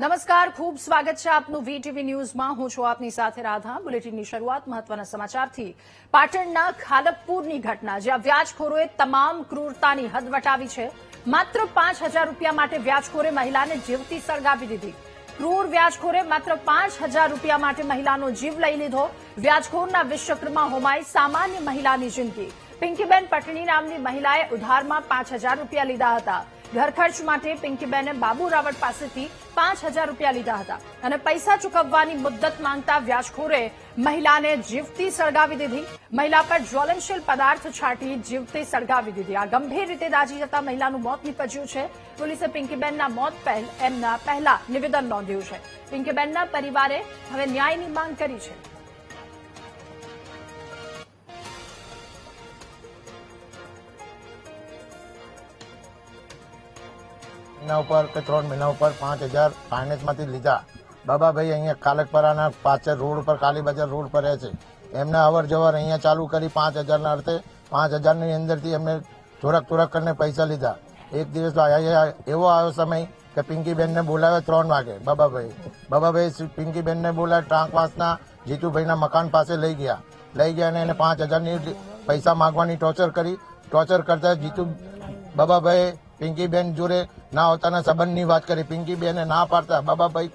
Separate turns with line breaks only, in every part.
નમસ્કાર, ખૂબ સ્વાગત છે આપનું વીટીવી ન્યૂઝમાં। હું છું આપની સાથે રાધા। બુલેટિનની શરૂઆત મહત્વના સમાચારથી। પાટણના ખાલપપુરની ઘટના, જ્યાં વ્યાજખોરોએ તમામ ક્રૂરતાની હદ વટાવી છે। માત્ર 5,000 રૂપિયા માટે વ્યાજખોરે મહિલાને જીવતી સળગાવી દીધી। ક્રૂર વ્યાજખોરે માત્ર 5,000 રૂપિયા માટે મહિલાનો જીવ લઈ લીધો। વ્યાજખોરના વિશ્વકર્મા હોમાઈ સામાન્ય મહિલાની જિંદગી। પિંકીબેન પટણી નામની મહિલાએ ઉધારમાં 5,000 રૂપિયા લીધા હતા। ઘર ખર્ચ માટે પિંકીબેને બાબુ રાવળ પાસેથી 5,000 રૂપિયા લીધા હતા અને પૈસા ચૂકવવાની મુદ્દત માંગતા વ્યાજખોરે મહિલાને જીવતી સળગાવી દીધી। મહિલા પર જ્વલનશીલ પદાર્થ છાંટી જીવતી સળગાવી દીધી। આ ગંભીર રીતે દાઝી જતા મહિલાનું મોત નીપજ્યું છે। પોલીસે પિંકીબેનના મોત પહેલા નિવેદન નોંધ્યું છે। પિંકીબેનના પરિવારે હવે ન્યાયની માંગ કરી છે।
મહિના ઉપર કે 3 મહિના ઉપર 5,000 ફાઇનાન્સમાંથી લીધા। બાબાભાઈ અહીંયા કાલકપરાના પાછળ રોડ ઉપર કાલી બજાર રોડ પર રહે છે। એમને અવર જવર અહીંયા ચાલુ કરી 5,000ના અર્થે 5,000ની અંદરથી એમને થોડાક કરીને પૈસા લીધા। એક દિવસ એવો આવ્યો સમય કે પિંકીબેનને બોલાવ્યા 3 વાગે। બાબાભાઈ પિંકીબેનને બોલાવ્યા ટ્રાંકવાસના જીતુભાઈના મકાન પાસે લઈ ગયા અને એને 5,000ની પૈસા માંગવાની ટોર્ચર કરતા બાબાભાઈ પિંકીબેન જોડે ના હોતાના સંબંધની વાત કરી। પિંકીબેને ના પાડતા બાબાભાઈ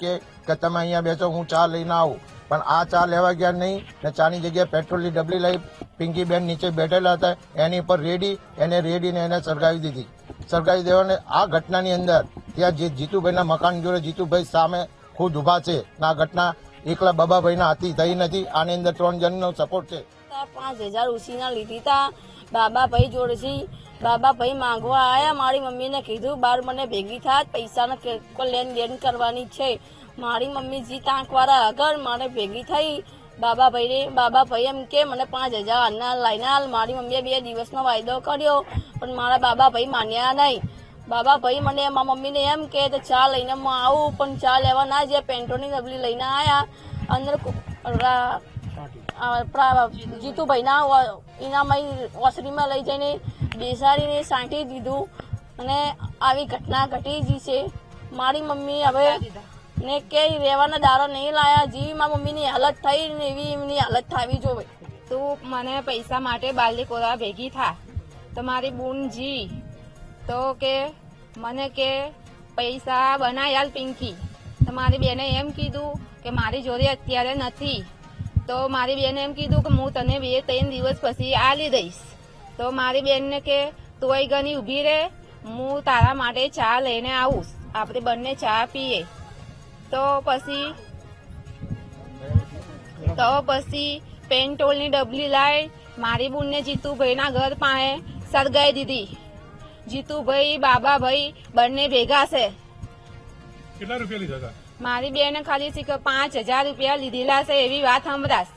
કે તમે અહીંયા બેસો, હું ચા લઈને આવું। પણ આ ચા લેવા ગયા નહીં ને ચાની જગ્યાએ પેટ્રોલની ડબલી લઈ પિંકીબેન નીચે બેઠેલા હતા, એની પર રેડીને એને સળગાવી દીધી। સળગાવી દેવાને આ ઘટનાની અંદર ત્યાં જે જીતુભાઈના મકાન જોડે જીતુભાઈ સામે ખુદ ઉભા છે। આ ઘટના એકલા બાબાભાઈના હાથી થઈ નથી, આની અંદર 3 જણનો સપોર્ટ છે।
5,000 ઉછીના લીધી તા બાબાભાઈ જોડેથી। બાબાભાઈ માંગવા આયા, મારી મમ્મીને કીધું બાર મને ભેગી થાય, પૈસાને લેન કરવાની છે। મારી મમ્મી જી તાંકવાળા આગળ મારે ભેગી થઈ બાબાભાઈ એમ કે મને 5,000 લઈને હાલ। મારી મમ્મીએ 2 દિવસનો વાયદો કર્યો પણ મારા બાબાભાઈ માન્યા નહીં। બાબાભાઈ મને મારા મમ્મીને એમ કે ચા લઈને હું આવું, પણ ચા લેવા ના જે પેન્ટોની ડબલી લઈને આવ્યા। અંદર જીતુભાઈના એનામાં ઓસરીમાં લઈ જઈને બેસાડીને સાંટી દીધું અને આવી ઘટના ઘટી ગઈ છે। મારી મમ્મી હવે ને કે રહેવાના દારો નહીં લાયા। જેવી મારી મમ્મીની હાલત થઈ ને એવી એમની હાલત થવી જોવે।
તું મને પૈસા માટે બાલદી કોરા ભેગી થા તો મારી બૂન જી તો કે મને કે પૈસા બનાવી હાલ પિંકી। તો મારી બેને એમ કીધું કે મારી જોડે અત્યારે નથી। તો મારી બેને એમ કીધું કે હું તને 2-3 દિવસ પછી આલી દઈશ। તો મારી બેનને કે તું અહીં ગની ઊભી રહે, હું તારા માટે ચા લઈને આવું, આપણે બંને ચા પીએ। તો પછી પેન્ટોલની ડબલી લાવી મારી બૂનને જીતુભાઈના ઘર પાસે સળગાવી દીધી। જીતુભાઈ બાબાભાઈ બંને ભેગા છે।
કેટલા રૂપિયા લીધા હતા?
મારી બેને ખાલી 5,000 રૂપિયા લીધેલા છે એવી વાત સંભળાશ।